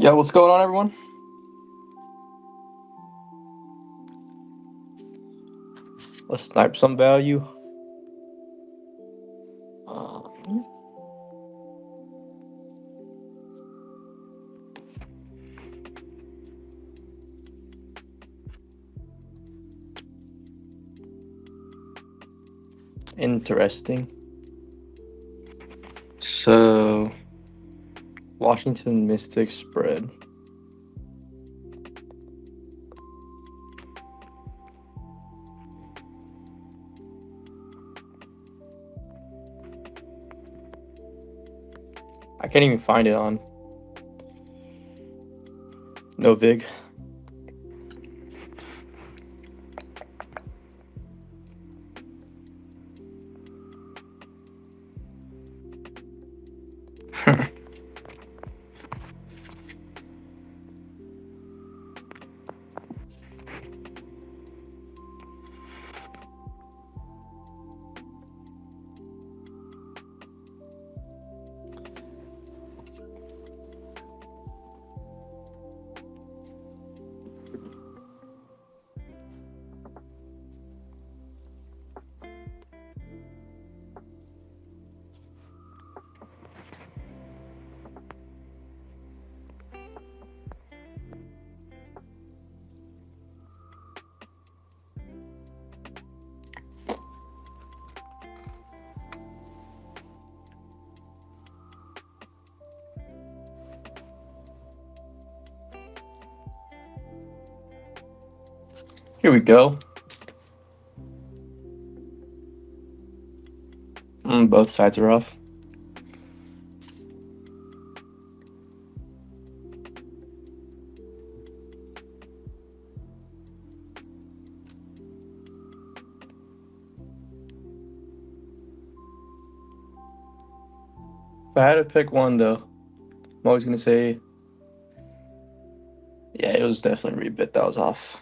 Yeah, what's going on, everyone? Let's snipe some value. Uh, Interesting. So, Washington Mystics spread. I can't even find it on Novig. Here we go. Both sides are off. If I had to pick one, though, I'm always going to say, yeah, it was definitely Rebit that was off.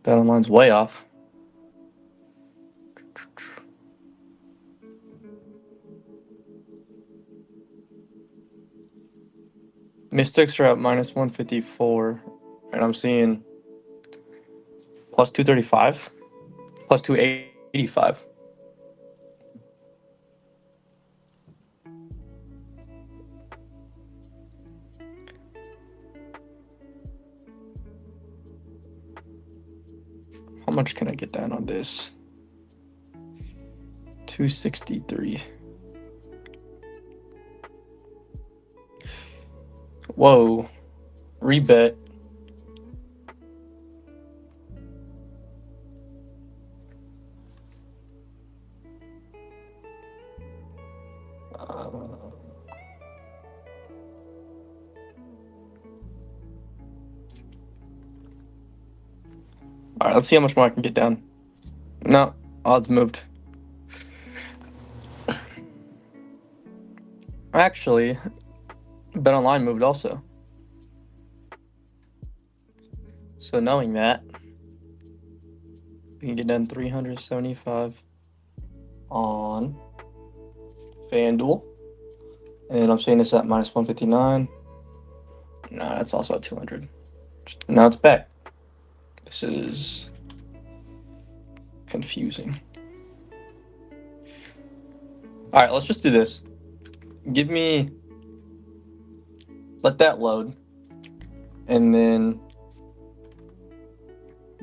BetOnline's way off. Mystics are at minus 154, and I'm seeing plus 235, plus 285. How much can I get down on this? 263. Whoa. Rebet. All right, let's see how much more I can get down. No, odds moved. Actually, BetOnline moved also. So knowing that, we can get down 375 on FanDuel. And I'm saying this at minus 159. No, that's also at 200. Now it's back. This is confusing. All right, let's just do this. Let that load. And then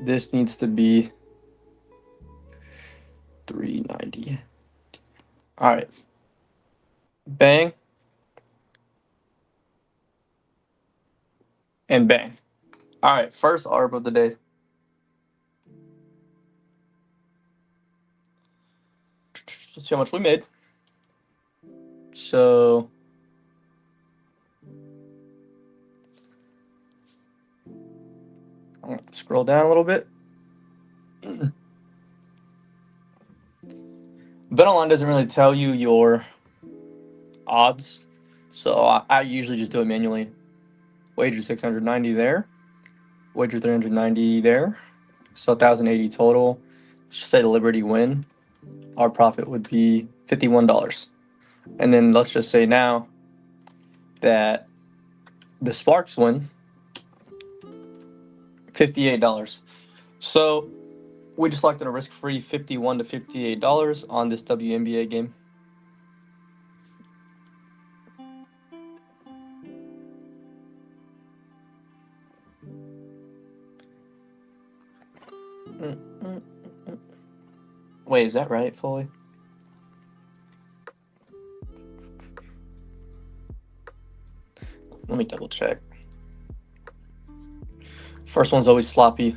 this needs to be 390. All right. Bang. And bang. All right, first ARB of the day. Let's see how much we made. So I'm going to scroll down a little bit. BetOnline doesn't really tell you your odds, so I usually just do it manually. Wager 690 there. Wager 390 there. So 1,080 total. Let's just say the Liberty win. our profit would be $51. And then let's just say now that the Sparks win $58. So we just locked in a risk-free $51 to $58 on this WNBA game. Wait, is that right, Foley? Let me double check. First one's always sloppy.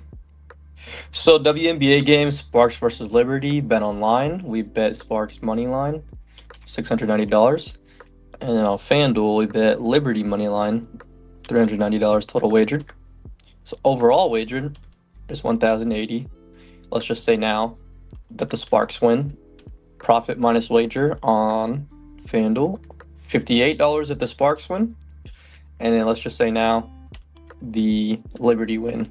So WNBA game, Sparks versus Liberty, bet online. We bet Sparks money line, $690. And then on FanDuel, we bet Liberty money line, $390 total wagered. So overall wagered is $1,080. Let's just say now that the Sparks win. Profit minus wager on FanDuel, $58 if the Sparks win. And then let's just say now the Liberty win,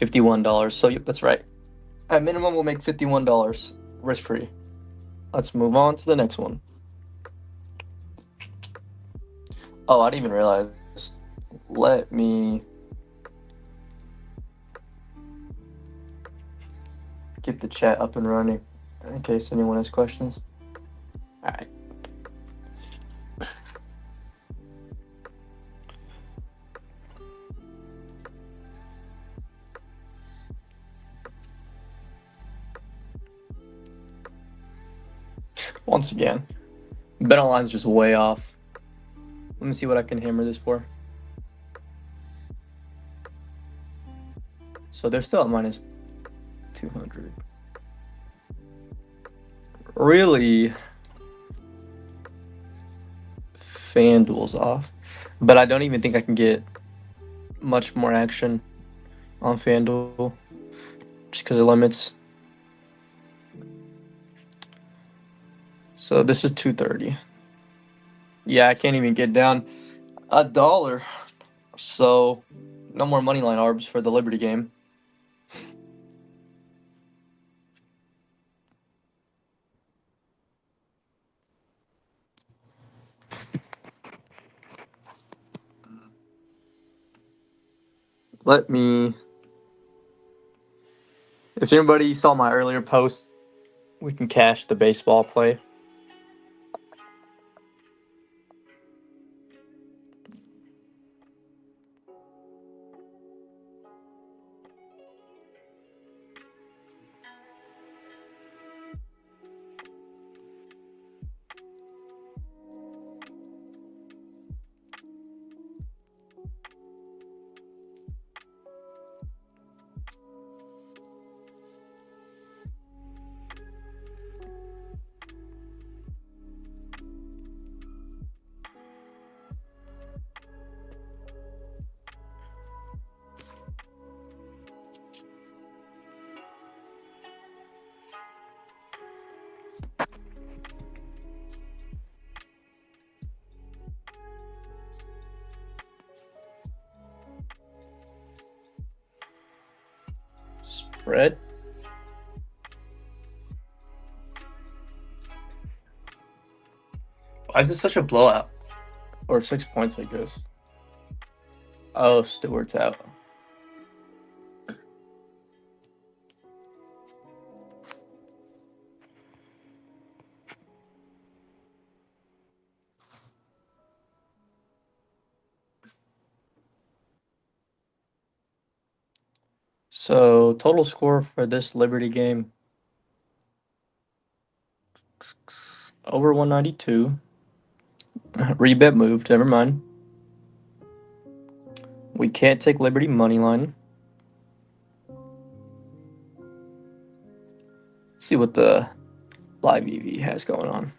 $51. So yep, that's right. At minimum, we'll make $51 risk-free. Let's move on to the next one. Oh, I didn't even realize. Let me get the chat up and running in case anyone has questions. All right. Once again, BetOnline's just way off. Let me see what I can hammer this for. So they're still at minus 200. Really, FanDuel's off, but I don't even think I can get much more action on FanDuel just because of limits. So this is 230. Yeah, I can't even get down $1. So no more moneyline arbs for the Liberty game. Let me. If anybody saw my earlier post, we can cash the baseball play. Spread. Why is this such a blowout? Or 6 points, I guess. Oh, Stewart's out. So total score for this Liberty game, over 192. Rebet moved, never mind. We can't take Liberty money line. Let's see what the live EV has going on.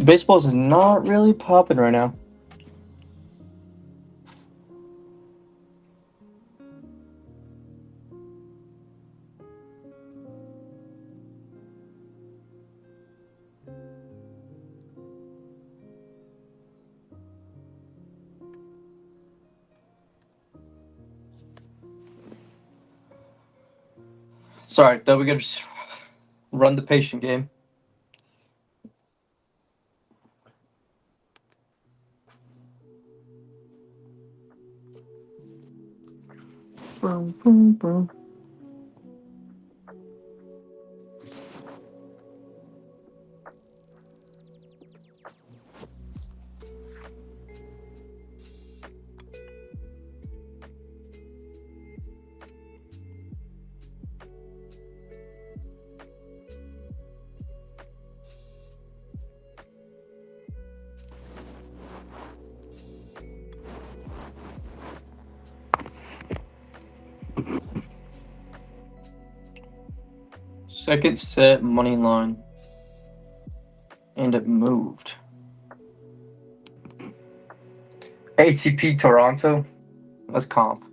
Baseball's not really popping right now. Sorry, thought we could just run the patient game. Boom, boom, boom. Second set money line. And it moved. ATP Toronto. That's comp.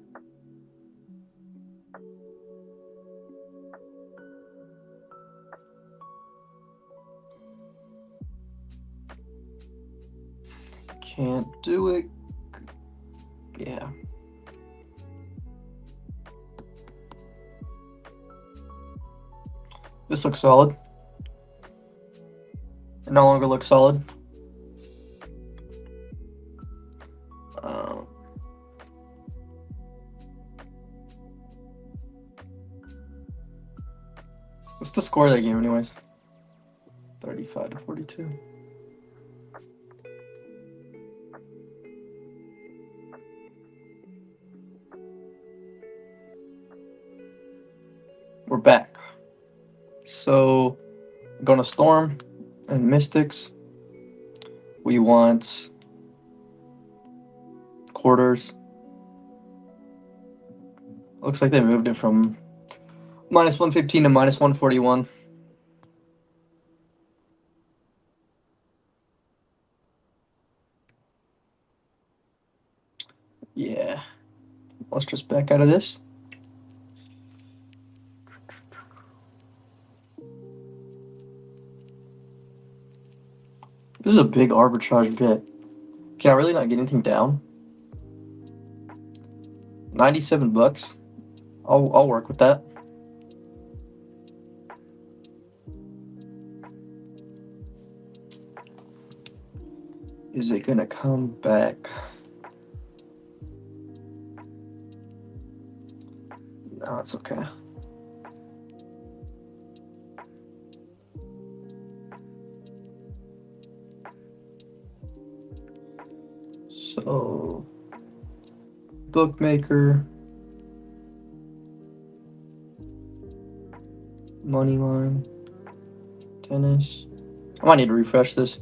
Can't do it. Yeah. This looks solid. It no longer looks solid. What's the score of that game, anyways? 35-42. We're back. So, going to Storm and Mystics. We want quarters. Looks like they moved it from -115 to -141. Yeah. Let's just back out of this. This is a big arbitrage bet. Can I really not get anything down? $97. I'll work with that. Is it gonna come back? No, it's okay. So, bookmaker, money line, tennis. I might need to refresh this.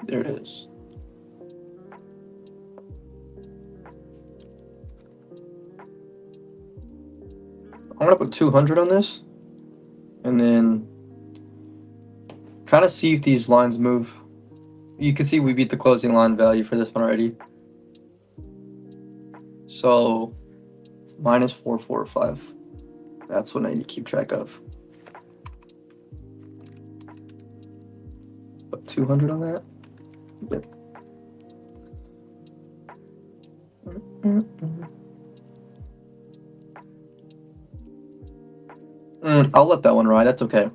There it is. I'm gonna put 200 on this, and then kind of see if these lines move. You can see we beat the closing line value for this one already. So -445. That's what I need to keep track of. Put 200 on that. Yep. I'll let that one ride. That's okay.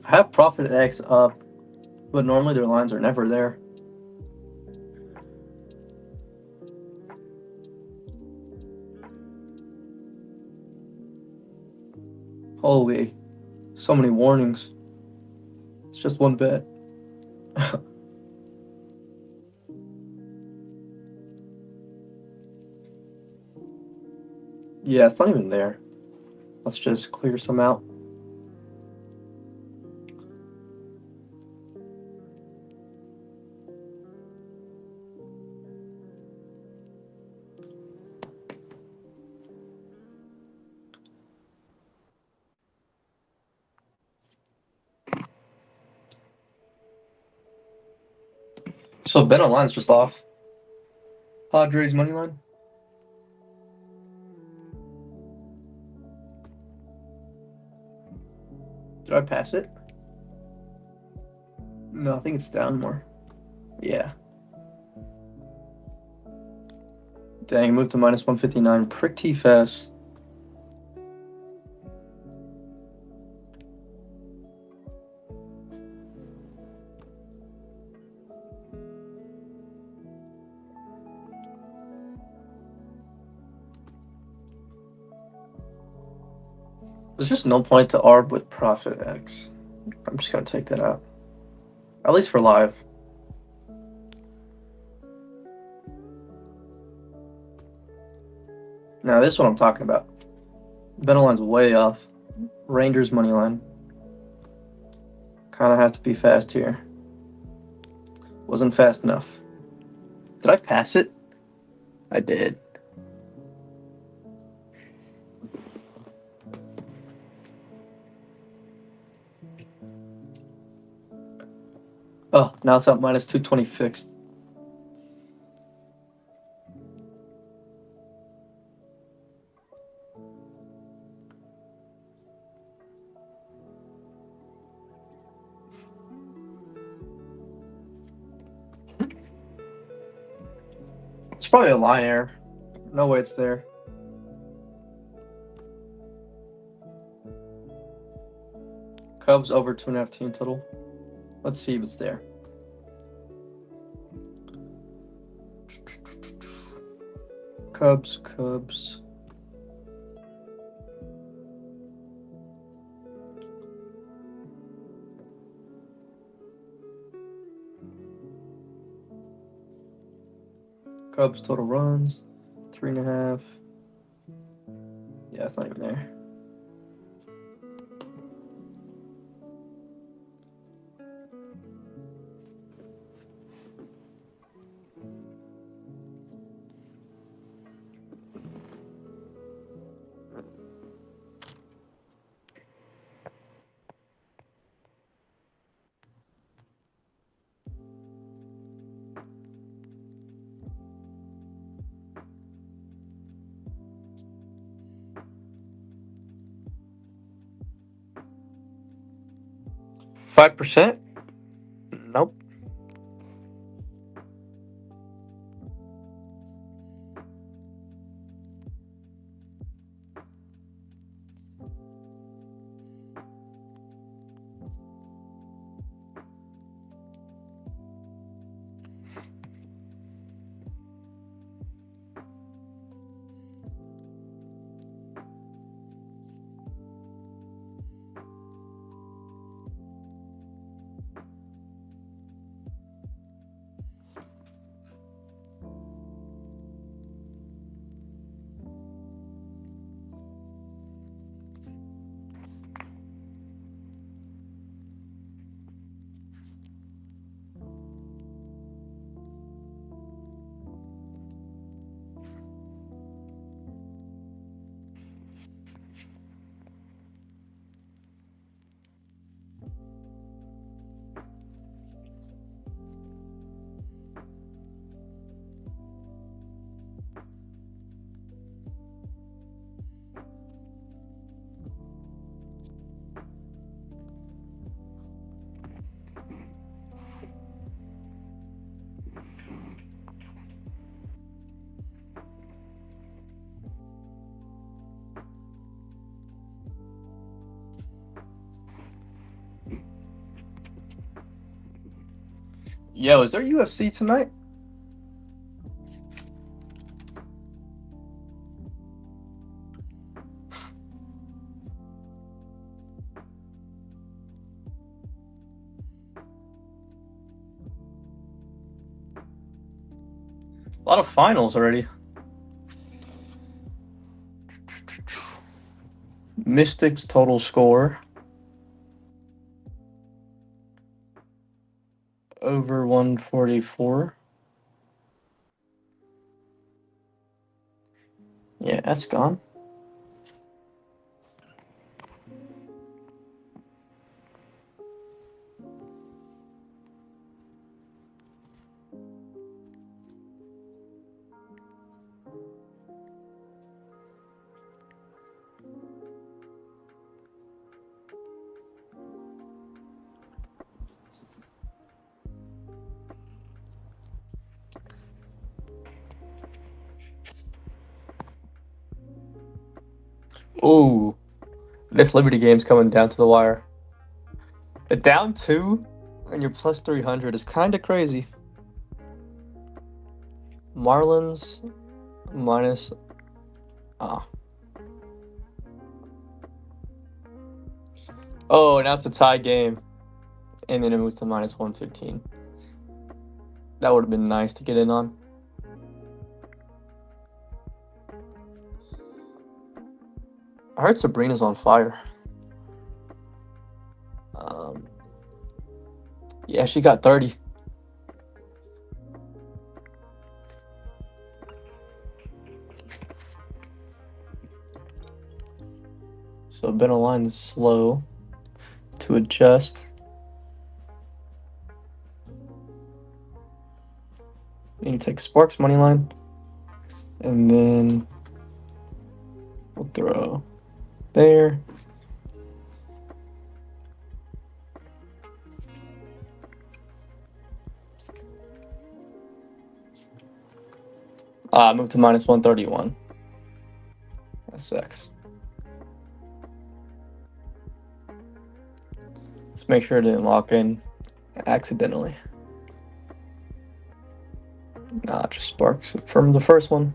I have Profit X up, but normally their lines are never there. Holy, so many warnings. It's just one bet. Yeah, it's not even there. Let's just clear some out. So bet online's just off. Padres money line. Did I pass it? No, I think it's down more. Yeah. Dang, moved to minus 159 pretty fast. There's just no point to ARB with profit X. I'm just gonna take that out. At least for live. Now this is what I'm talking about. Beneline's way off. Rangers money line. Kind of have to be fast here. Wasn't fast enough. Did I pass it? I did. Oh, now it's up minus 220 fixed. It's probably a line error. No way it's there. Cubs over 2.5 team total. Let's see if it's there. Cubs. Cubs total runs, 3.5. Yeah, it's not even there. %? Nope. Yo, is there UFC tonight? A lot of finals already. Mystics total score over 144. Yeah, that's gone. Ooh, this Liberty game's coming down to the wire. A down 2 and you're plus 300 is kind of crazy. Marlins minus. Ah. Oh, now it's a tie game. And then it moves to minus 115. That would have been nice to get in on. I heard Sabrina's on fire. Yeah, she got 30. So Beneline's slow to adjust. You take Sparks money line, and then we'll throw there. Move to minus 131. That sucks. Let's make sure it didn't lock in accidentally. Nah, just Sparks from the first one.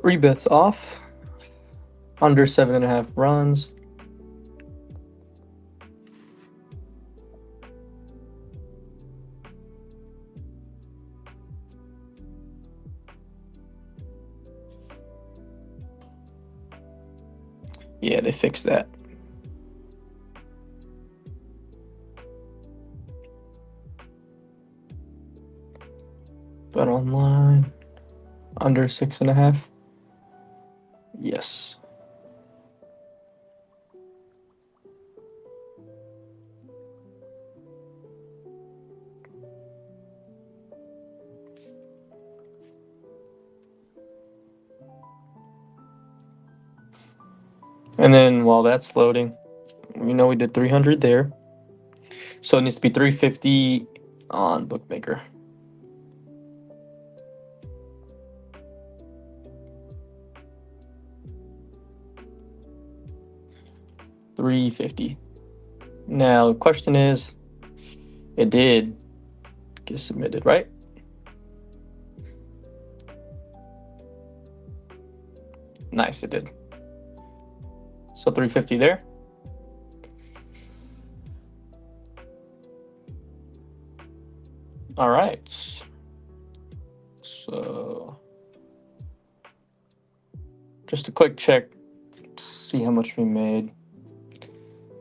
Rebets off. Under 7.5 runs. Yeah, they fixed that. But online, under 6.5. Yes. And then while that's loading, we did 300 there. So it needs to be 350 on Bookmaker. $350. Now the question is, it did get submitted, right? Nice, it did. So 350 there. All right. So Just a quick check, see how much we made.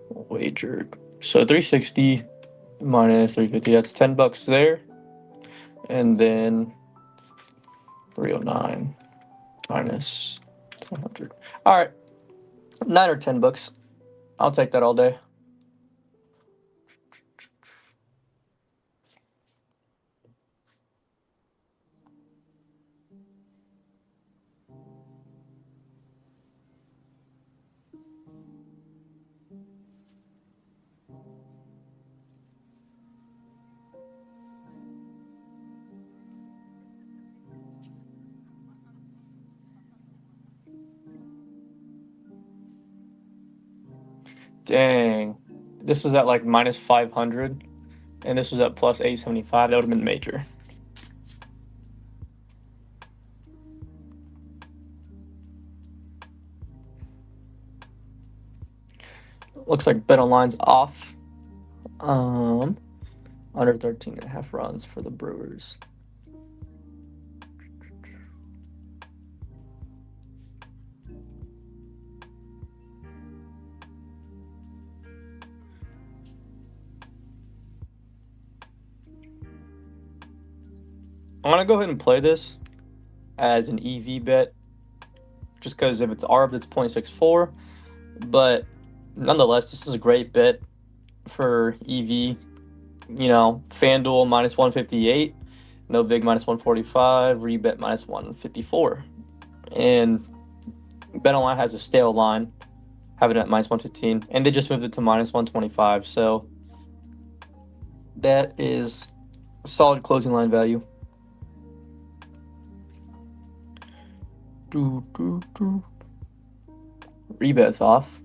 Wagered. So 360 minus 350, that's $10 there. And then 309 minus 100. All right, $9 or $10. I'll take that all day. Dang. This was at like minus 500, and this was at plus 875. That would have been major. Looks like BetOnline's off. Under 13.5 runs for the Brewers. I'm gonna go ahead and play this as an EV bet, just because if it's ARB, it's 0.64. But nonetheless, this is a great bet for EV. You know, FanDuel minus 158, No Vig minus 145, Rebet minus 154. And BetOnline has a stale line, having it at minus 115, and they just moved it to minus 125. So that is a solid closing line value. Rebet's off.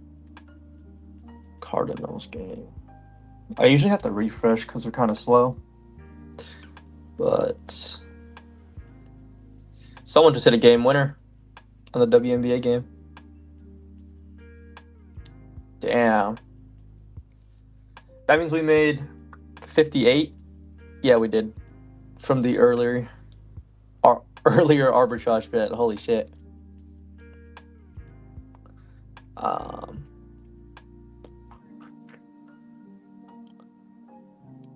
Cardinals game. I usually have to refresh because they're kind of slow. But someone just hit a game winner on the WNBA game. Damn. That means we made 58. Yeah, we did. From the earlier arbitrage bet. Holy shit.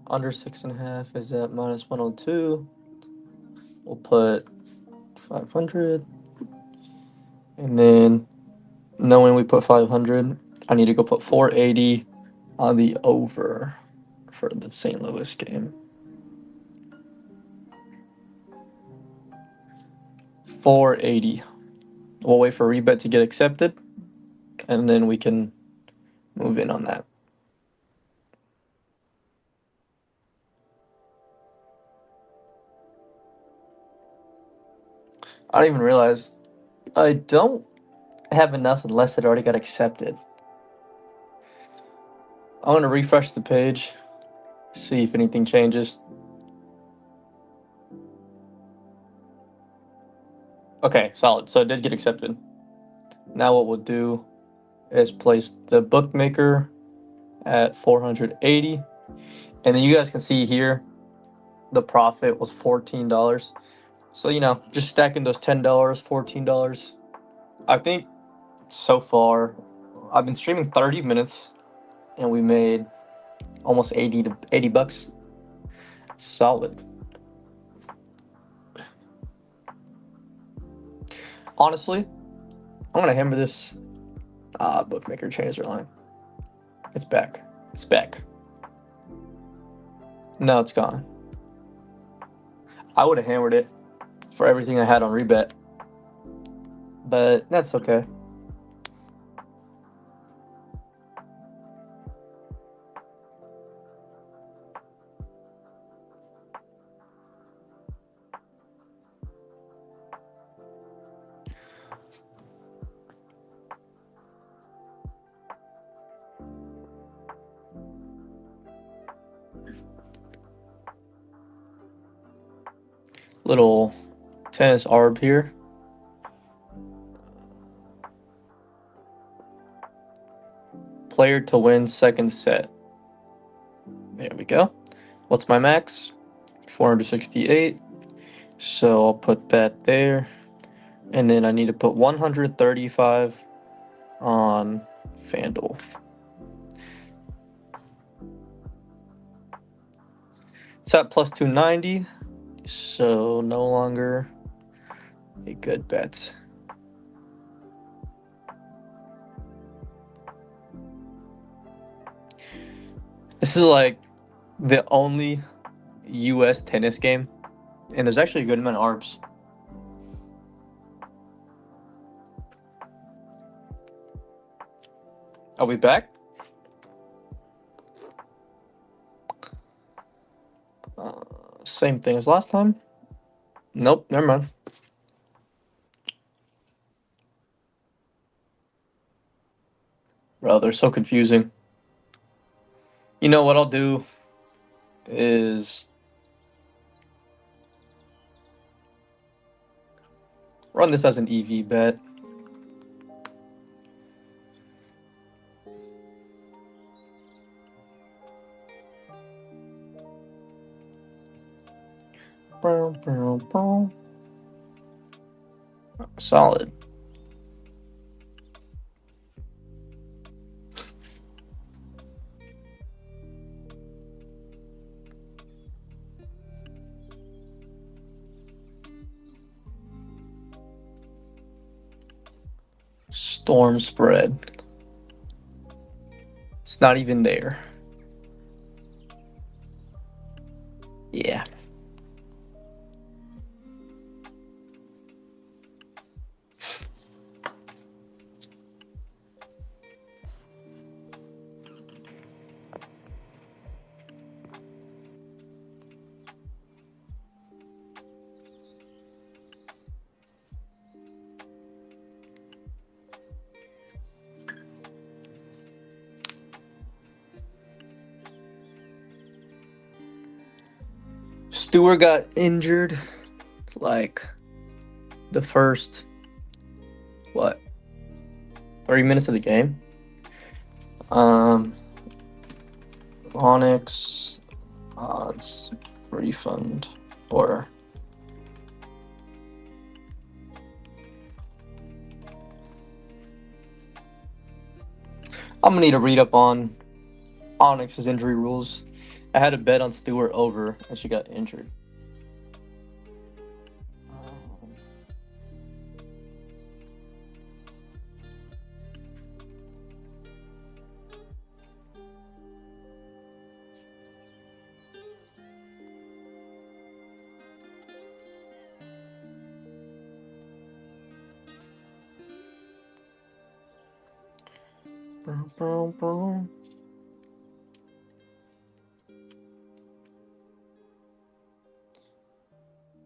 Under 6.5 is at minus 102. We'll put 500. And then, knowing we put 500, I need to go put 480 on the over for the St. Louis game. 480. We'll wait for Rebet to get accepted, and then we can move in on that. I don't even realize I don't have enough unless it already got accepted. I'm going to refresh the page, see if anything changes. Okay, solid. So it did get accepted. Now what we'll do is place the bookmaker at 480. And then you guys can see here, the profit was $14. So, you know, just stacking those $10, $14. I think so far, I've been streaming 30 minutes and we made almost 80 bucks. Solid. Honestly, I'm going to hammer this. Bookmaker changed their line. It's back. It's back. No, it's gone. I would have hammered it for everything I had on Rebet, but that's okay. Little tennis arb here. Player to win second set. There we go. What's my max? 468. So I'll put that there. And then I need to put 135 on FanDuel. It's at plus 290, so no longer a good bet. This is like the only US tennis game, and there's actually a good amount of ARBs. Are we back? Same thing as last time? Nope, never mind. Bro, they're so confusing. You know what I'll do is run this as an EV bet. Solid. Storm spread. It's not even there. Yeah. Stewart got injured like the first 30 minutes of the game. Onyx odds refund or I'm gonna need to read up on Onyx's injury rules. I had a bet on Stewart over and she got injured.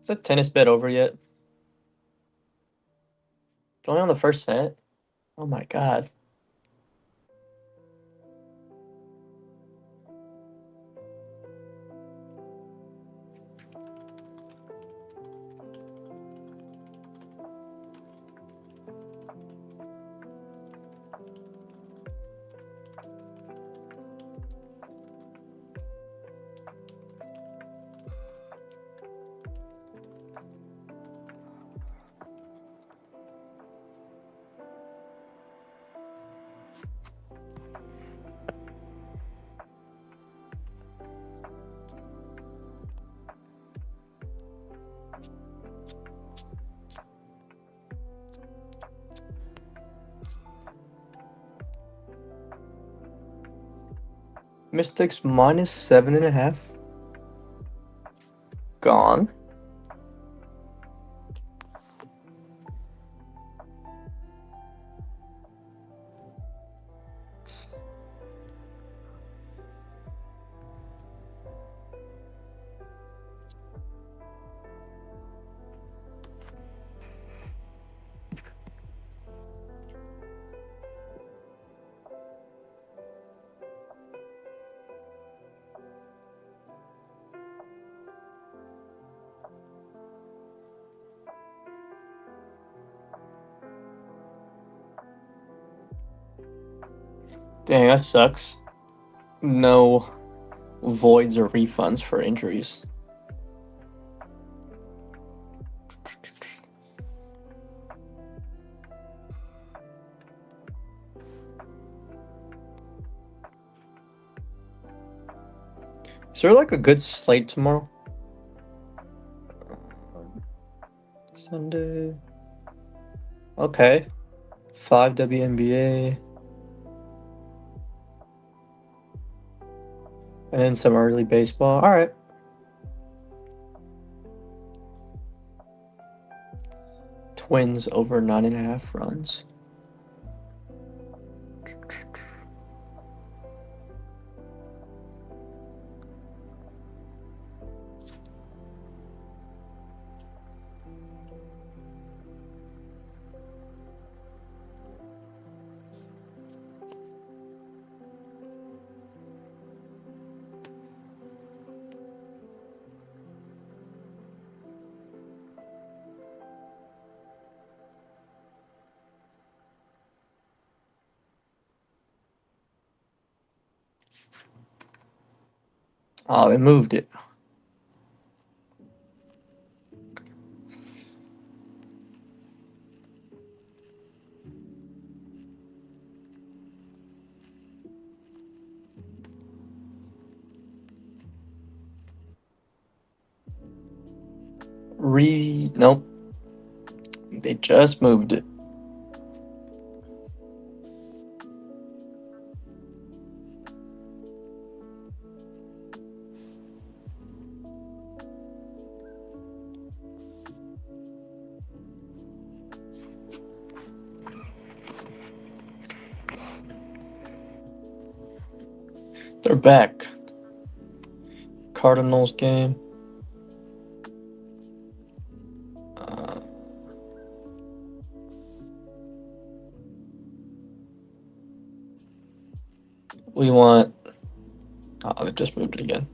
Is that tennis bet over yet? Only on the first set? Oh my god. Mystics minus 7.5. Gone. Dang, that sucks. No voids or refunds for injuries. Is there like a good slate tomorrow? Sunday. Okay. 5 WNBA. And then some early baseball. All right. Twins over 9.5 runs. Oh, they moved it. Nope. They just moved it. They're back. Cardinals game. We want. Oh, they just moved it again.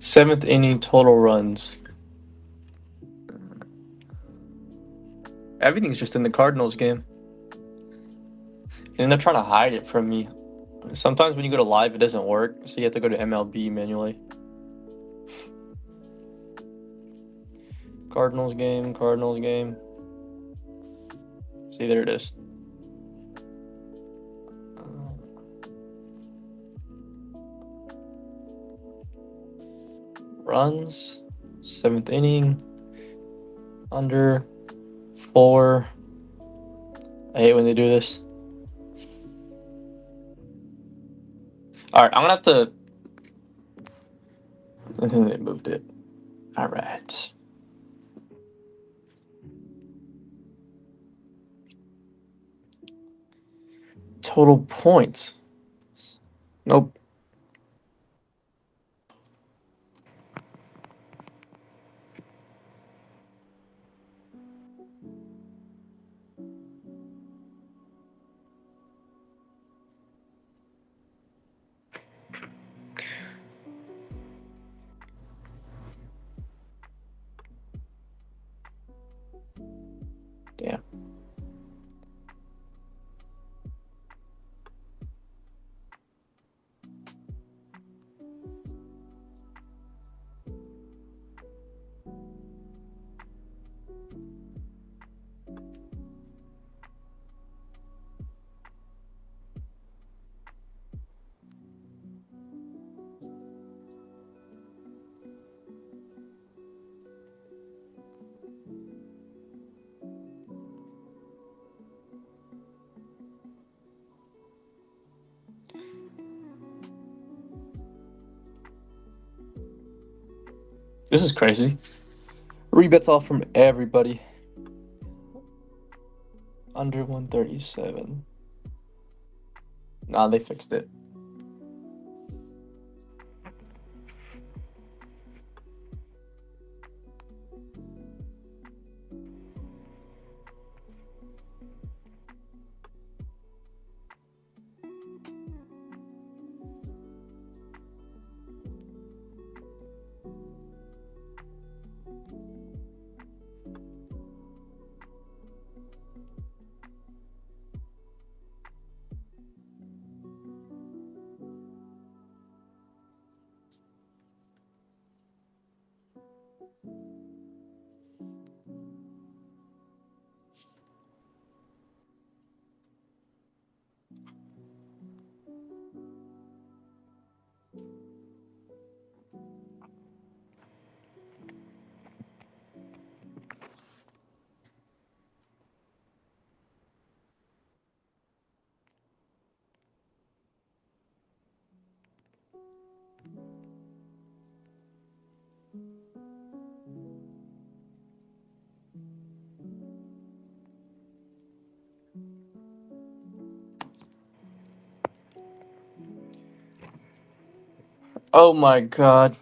Seventh inning total runs. Everything's just in the Cardinals game. And they're trying to hide it from me. Sometimes when you go to live, it doesn't work, so you have to go to MLB manually. Cardinals game. See, there it is. Runs. Seventh inning. Under 4. I hate when they do this. Alright, I'm gonna have to. I think they moved it. Alright. Total points. Nope. Damn. This is crazy. Rebets off from everybody. Under 137. Nah, they fixed it. Oh my god.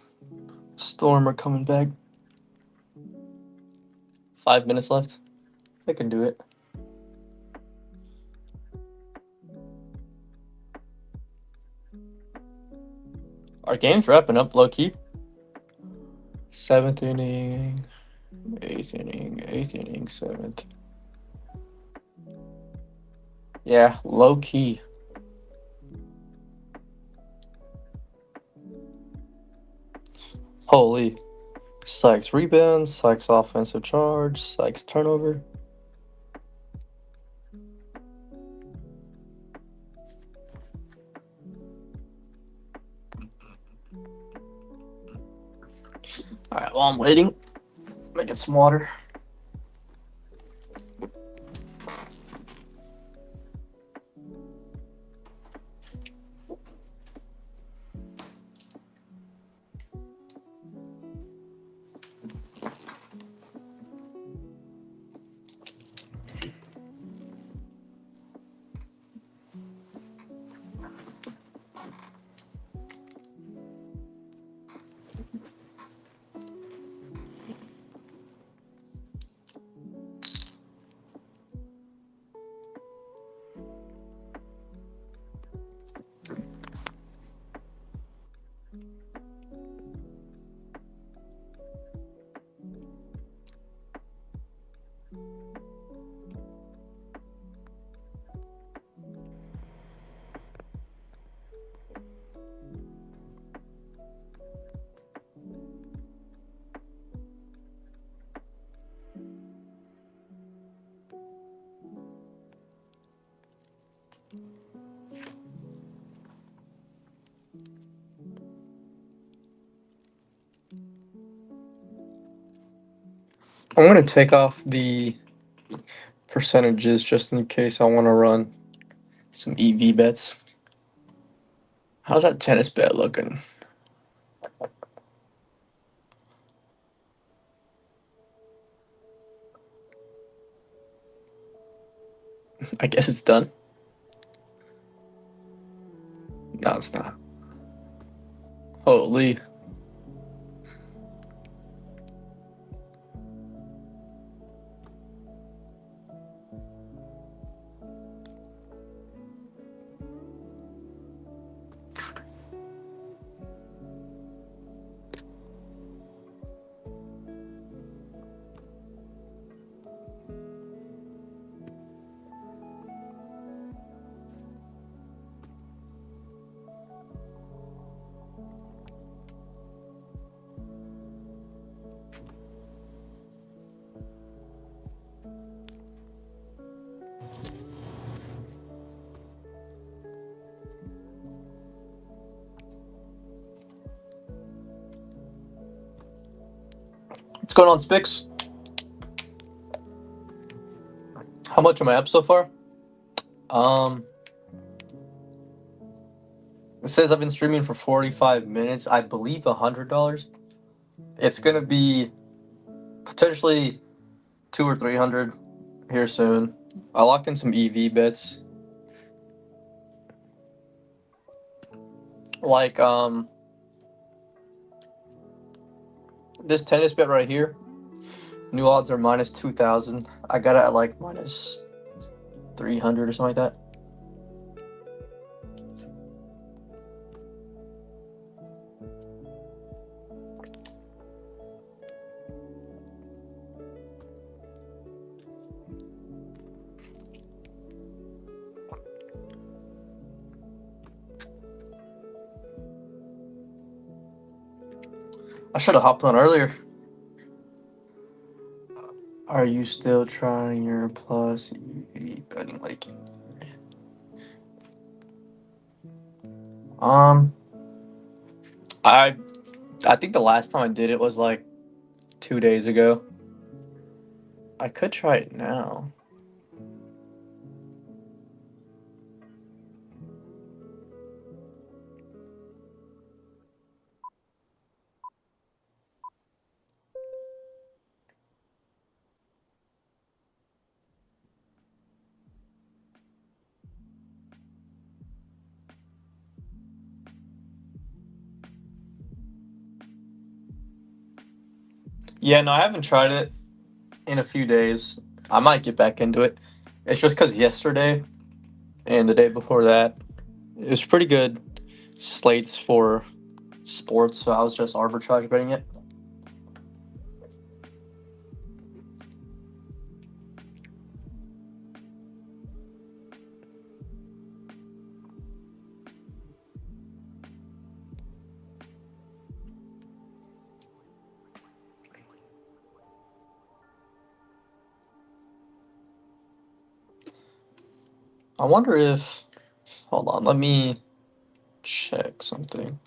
Storm are coming back. 5 minutes left. I can do it. Our game's wrapping up low key. 7th inning, 8th inning, 8th inning, 7th. Yeah, low key. Holy. Sykes rebounds, Sykes offensive charge, Sykes turnover. Alright, while I'm waiting, making some water. I'm gonna take off the percentages just in case I want to run some EV bets. How's that tennis bet looking? I guess it's done. No, it's not. Holy. What's going on, Spix? How much am I up so far? It says I've been streaming for 45 minutes. I believe $100. It's gonna be potentially 200 or 300 here soon. I locked in some EV bets. Like this tennis bet right here. New odds are minus 2,000. I got it at like minus 300 or something like that. I should have hopped on earlier. Are you still trying your plus EV betting like? I think the last time I did it was like 2 days ago. I could try it now. Yeah, no, I haven't tried it in a few days. I might get back into it. It's just because yesterday and the day before that, it was pretty good slates for sports, so I was just arbitrage betting it. I wonder if. Hold on, let me check something.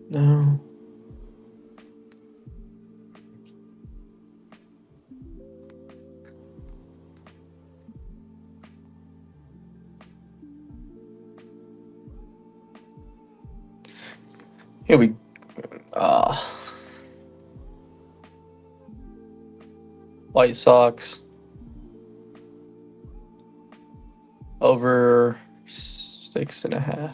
No. Here we. Uh, White Sox over 6.5.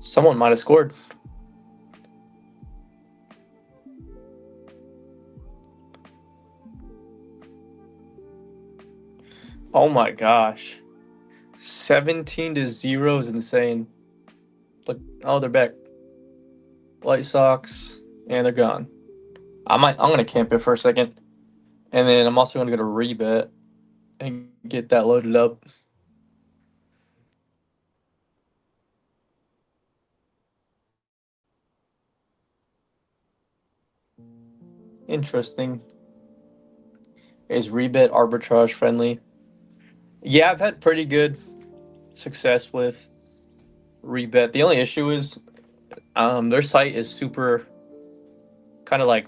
Someone might have scored. Oh my gosh. 17-0 is insane. Look, oh, they're back. White Sox, and they're gone. I'm gonna camp it for a second, and then I'm also gonna go to rebet and get that loaded up. Interesting. Is rebet arbitrage friendly? Yeah, I've had pretty good success with rebet. The only issue is their site is super kind of like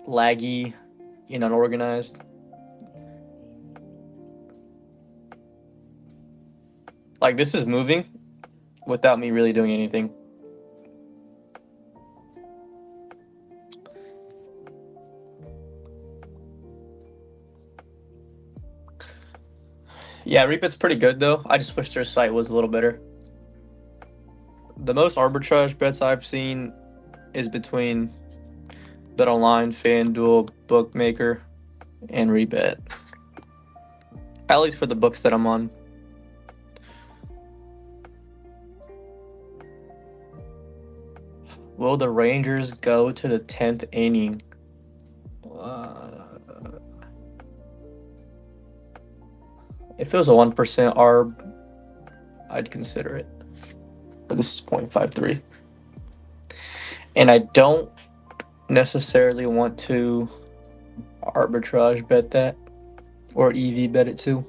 laggy and unorganized. Like this is moving without me really doing anything. Yeah, rebet's pretty good though. I just wish their site was a little better. The most arbitrage bets I've seen is between BetOnline, FanDuel, Bookmaker, and Rebet. At least for the books that I'm on. Will the Rangers go to the 10th inning? If it was a 1% ARB, I'd consider it. But this is 0.53. And I don't necessarily want to arbitrage bet that or EV bet it too.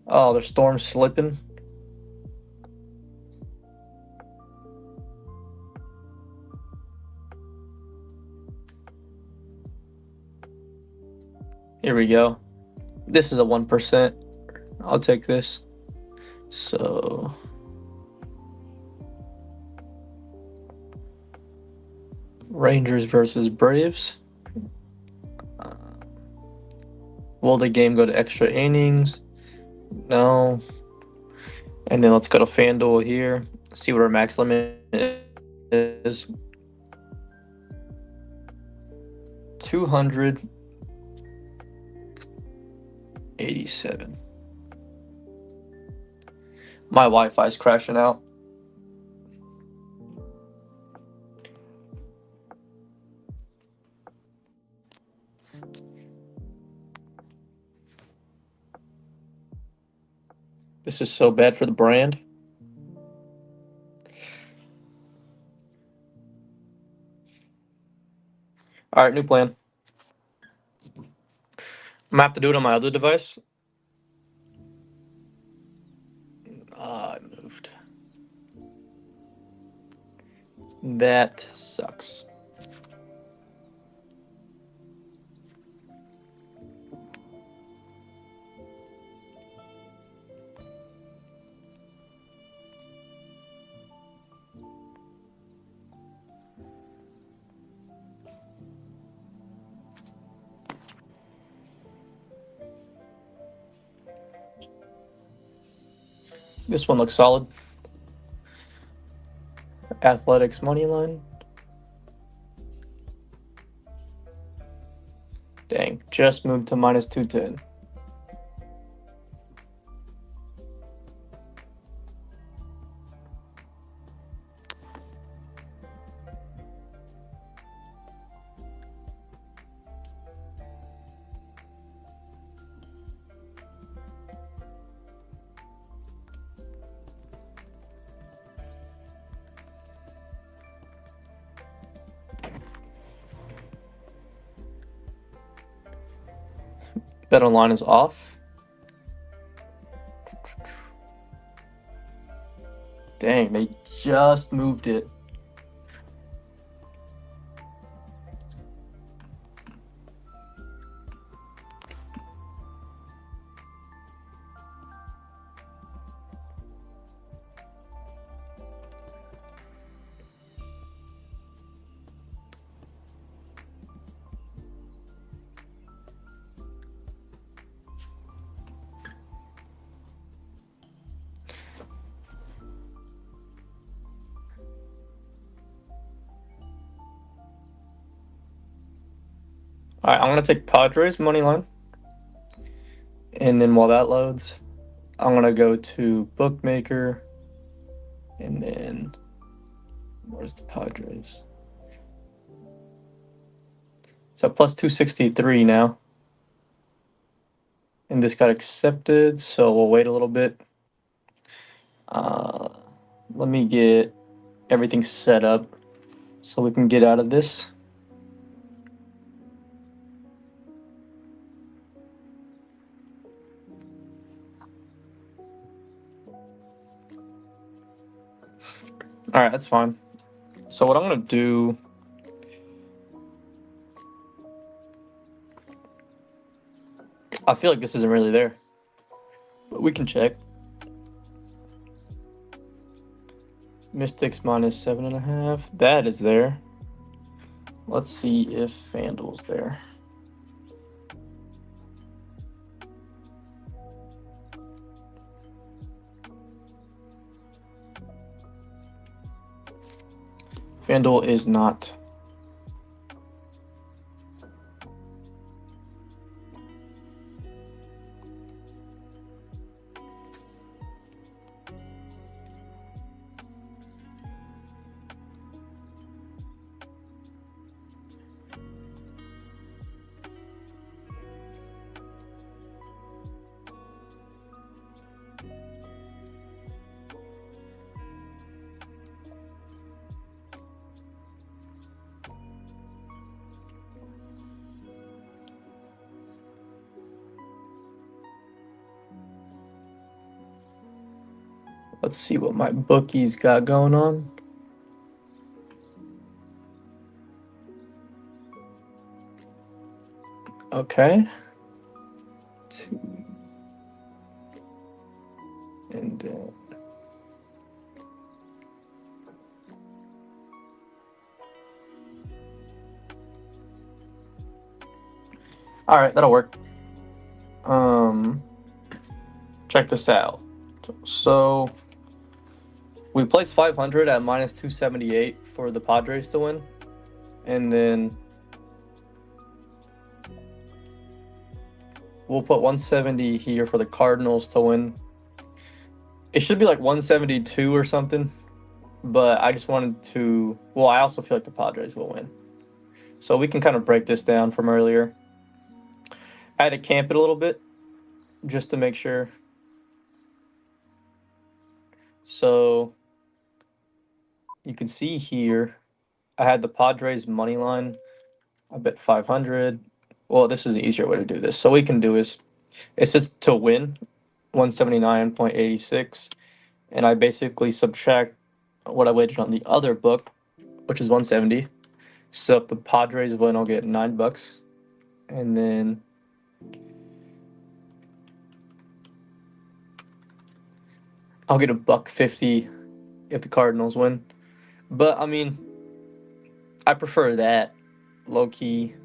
Oh, the storm's slipping. Here we go. This is a 1%. I'll take this. So Rangers versus Braves. Will the game go to extra innings? No. And then let's go to FanDuel here. See what our max limit is. 287. My Wi-Fi is crashing out. This is so bad for the brand. All right, new plan. I'm gonna have to do it on my other device. I moved. That sucks. This one looks solid. Athletics money line. Dang, just moved to minus 210. Bet online is off. Dang, they just moved it. All right, I'm gonna take Padres money line, and then while that loads, I'm gonna go to bookmaker, and then where's the Padres? So plus 263 now, and this got accepted, so we'll wait a little bit. Let me get everything set up so we can get out of this. All right, that's fine. So what I'm gonna do, I feel like this isn't really there, but we can check. Mystics minus 7.5. That is there. Let's see if FanDuel's there. FanDuel is not. Let's see what my bookies got going on. Okay. Two. And then. All right, that'll work. Check this out. So we placed 500 at minus 278 for the Padres to win, and then we'll put 170 here for the Cardinals to win. It should be like 172 or something, but I just wanted to. Well, I also feel like the Padres will win, so we can kind of break this down from earlier. I had to camp it a little bit just to make sure. So you can see here, I had the Padres money line. I bet 500. Well, this is the easier way to do this. So what we can do is, it's just to win 179.86, and I basically subtract what I wagered on the other book, which is 170. So if the Padres win, I'll get $9. And then I'll get $1.50 if the Cardinals win. But I mean, I prefer that low key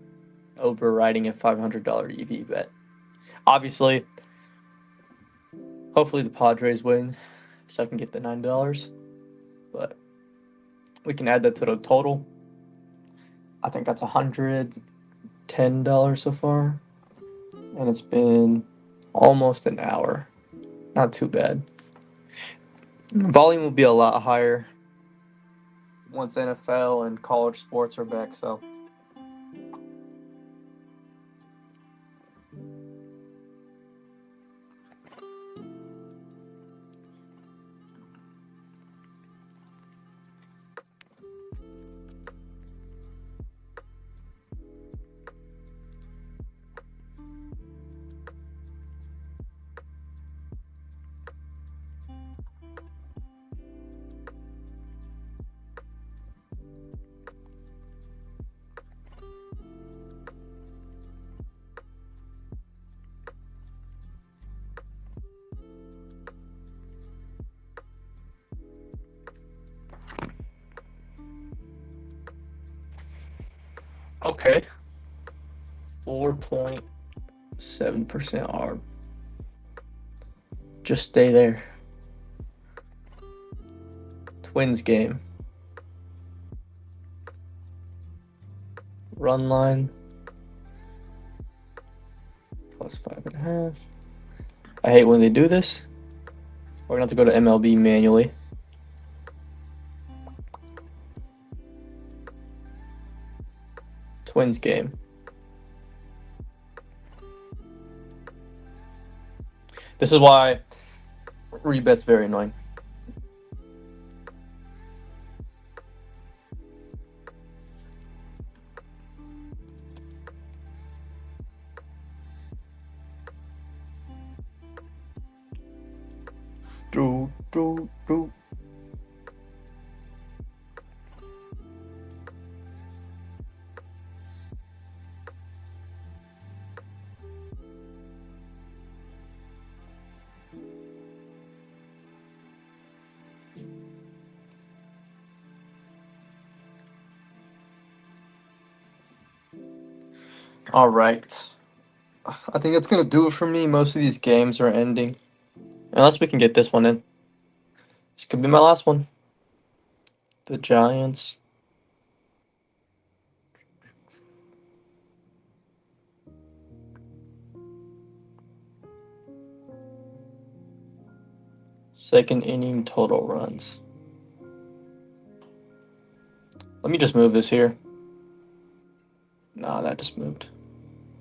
over writing a $500 EV bet. Obviously, hopefully the Padres win so I can get the $9. But we can add that to the total. I think that's $110 so far. And it's been almost an hour. Not too bad. Volume will be a lot higher once NFL and college sports are back, so. Okay. 4.7% ARB. Just stay there. Twins game. Run line. Plus 5.5. I hate when they do this. We're going to have to go to MLB manually. Twins game. This is why rebet's very annoying. Do. All right. I think that's going to do it for me. Most of these games are ending. Unless we can get this one in. This could be my last one. The Giants. Second inning total runs. Let me just move this here. Nah, that just moved.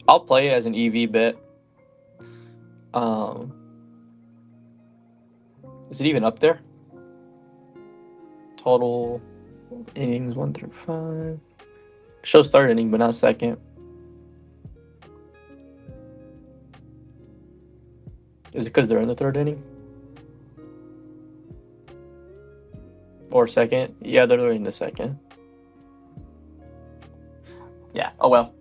I'll play it as an EV bet. Is it even up there? Total innings 1 through 5. Shows third inning, but not second. Is it because they're in the third inning? Or second? Yeah, they're in the second. Yeah, oh well.